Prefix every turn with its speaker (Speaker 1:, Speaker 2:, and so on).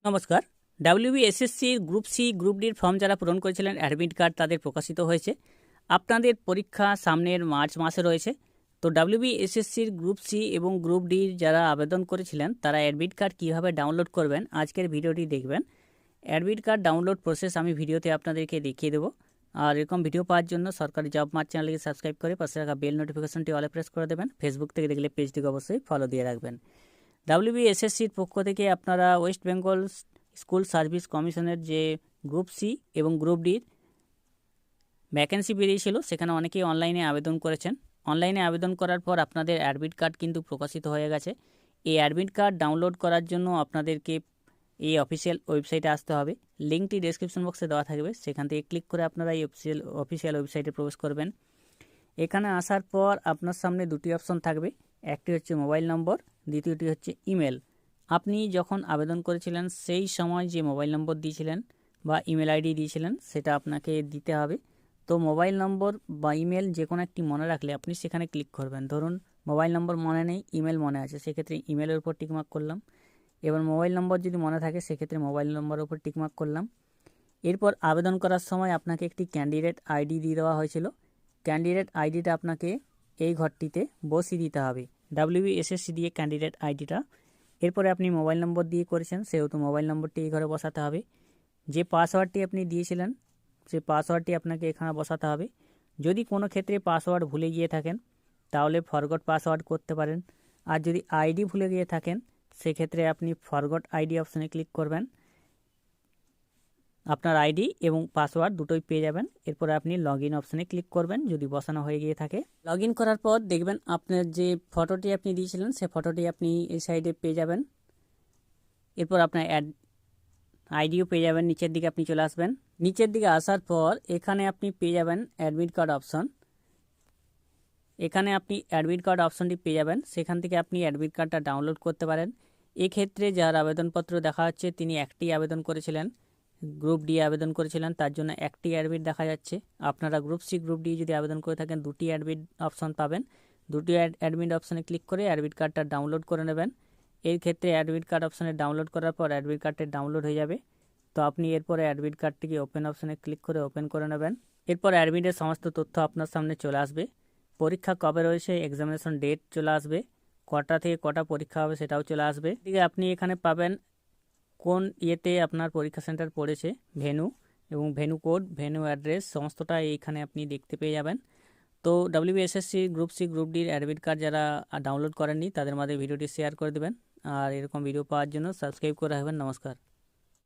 Speaker 1: নমস্কার। WBSSC group C group ডির form যারা পূরণ করেছিলেন অ্যাডমিট কার্ড তাদের প্রকাশিত হয়েছে। আপনাদের পরীক্ষা সামনের মার্চ মাসে রয়েছে। তো ডাব্লিউবিএসএসসির গ্রুপ সি এবং গ্রুপ ডির যারা আবেদন করেছিলেন তারা অ্যাডমিট কার্ড কীভাবে ডাউনলোড করবেন আজকের ভিডিওটি দেখবেন। অ্যাডমিট কার্ড ডাউনলোড প্রসেস আমি ভিডিওতে আপনাদেরকে দেখিয়ে দেবো। আর এরকম ভিডিও পাওয়ার জন্য সরকারি জব মার্চ চ্যানেলকে সাবস্ক্রাইব করে পাশে রাখা বেল নোটিফিকেশনটি অলে প্রেস করে দেবেন। ফেসবুক থেকে দেখলে পেজটিকে অবশ্যই ফলো দিয়ে রাখবেন। ডাব্লিউবিএসএসসির পক্ষ থেকে আপনারা ওয়েস্ট বেঙ্গল স্কুল সার্ভিস কমিশনের যে গ্রুপ সি এবং গ্রুপ ডির ভ্যাকেন্সি বেরিয়েছিল সেখানে অনেকেই অনলাইনে আবেদন করেছেন। অনলাইনে আবেদন করার পর আপনাদের অ্যাডমিট কার্ড কিন্তু প্রকাশিত হয়ে গেছে। এই অ্যাডমিট কার্ড ডাউনলোড করার জন্য আপনাদেরকে এই অফিসিয়াল ওয়েবসাইটে আসতে হবে। লিঙ্কটি ডেসক্রিপশন বক্সে দেওয়া থাকবে, সেখান থেকে ক্লিক করে আপনারা এই অফিসিয়াল ওয়েবসাইটে প্রবেশ করবেন। এখানে আসার পর আপনার সামনে দুটি অপশন থাকবে, একটি হচ্ছে মোবাইল নম্বর, দ্বিতীয়টি হচ্ছে ইমেল। আপনি যখন আবেদন করেছিলেন সেই সময় যে মোবাইল নম্বর দিয়েছিলেন বা ইমেল আইডি দিয়েছিলেন সেটা আপনাকে দিতে হবে। তো মোবাইল নম্বর বা ইমেল যে কোনো একটি মনে রাখলে আপনি সেখানে ক্লিক করবেন। ধরুন মোবাইল নম্বর মনে নেই, ইমেল মনে আছে, সেক্ষেত্রে ইমেলের উপর টিকমার্ক করলাম। এবার মোবাইল নম্বর যদি মনে থাকে সেক্ষেত্রে মোবাইল নম্বরের উপর টিকমার্ক করলাম। এরপর আবেদন করার সময় আপনাকে একটি ক্যান্ডিডেট আইডি দিয়ে দেওয়া হয়েছিল। ক্যান্ডিডেট আইডিটা আপনাকে এই ঘরটিতে বসিয়ে দিতে হবে, ডাব্লিউবিএসএসসি দিয়ে ক্যান্ডিডেট আইডিটা। এরপরে আপনি মোবাইল নম্বর দিয়ে করেছেন সেহেতু মোবাইল নম্বরটি এই ঘরে বসাতে হবে। যে পাসওয়ার্ডটি আপনি দিয়েছিলেন সেই পাসওয়ার্ডটি আপনাকে এখানে বসাতে হবে। যদি কোনো ক্ষেত্রে পাসওয়ার্ড ভুলে গিয়ে থাকেন তাহলে ফরগট পাসওয়ার্ড করতে পারেন। আর যদি আইডি ভুলে গিয়ে থাকেন সেক্ষেত্রে আপনি ফরগট আইডি অপশানে ক্লিক করবেন। আপনার আইডি এবং পাসওয়ার্ড দুটোই পেয়ে যাবেন। এরপরে আপনি লগ ইন অপশানে ক্লিক করবেন যদি বসানো হয়ে গিয়ে থাকে। লগ ইন করার পর দেখবেন আপনার যে ফটোটি আপনি দিয়েছিলেন সে ফটোটি আপনি এই সাইডে পেয়ে যাবেন। এরপর আপনার আইডিও পেয়ে যাবেন। নিচের দিকে আপনি চলে আসবেন। নিচের দিকে আসার পর এখানে আপনি পেয়ে যাবেন অ্যাডমিট কার্ড অপশন। এখানে আপনি অ্যাডমিট কার্ড অপশনটি পেয়ে যাবেন, সেখান থেকে আপনি অ্যাডমিট কার্ডটা ডাউনলোড করতে পারেন। এক্ষেত্রে যার আবেদনপত্র দেখা যাচ্ছে তিনি একটি আবেদন করেছিলেন, গ্রুপ ডি আবেদন করেছিলেন, তার জন্য একটি অ্যাডমিট দেখা যাচ্ছে। আপনারা গ্রুপ সি গ্রুপ ডি যদি আবেদন করে থাকেন দুটি অ্যাডমিট অপশন পাবেন। দুটি অ্যাডমিট অপশনে ক্লিক করে অ্যাডমিট কার্ডটা ডাউনলোড করে নেবেন। এর ক্ষেত্রে অ্যাডমিট কার্ড অপশনে ডাউনলোড করার পর অ্যাডমিট কার্ডটি ডাউনলোড হয়ে যাবে। তো আপনি এরপরে অ্যাডমিট কার্ডটিকে ওপেন অপশনে ক্লিক করে ওপেন করে নেবেন। এরপর অ্যাডমিটের সমস্ত তথ্য আপনার সামনে চলে আসবে। পরীক্ষা কবে রয়েছে, এক্সামিনেশন ডেট চলে আসবে, কটা থেকে কটা পরীক্ষা হবে সেটাও চলে আসবে। এদিকে আপনি এখানে পাবেন কোন ইয়েতে আপনার পরীক্ষা সেন্টার পড়েছে, ভেন্যু এবং ভেন্যু কোড, ভেন্যু অ্যাড্রেস সমস্তটা এইখানে আপনি দেখতে পেয়ে যাবেন। তো ডাব্লিউবিএসএসসি গ্রুপ সি গ্রুপ ডির অ্যাডমিট কার্ড যারা ডাউনলোড করেননি তাদের মধ্যে ভিডিওটি শেয়ার করে দেবেন। আর এরকম ভিডিও পাওয়ার জন্য সাবস্ক্রাইব করে রাখবেন। নমস্কার।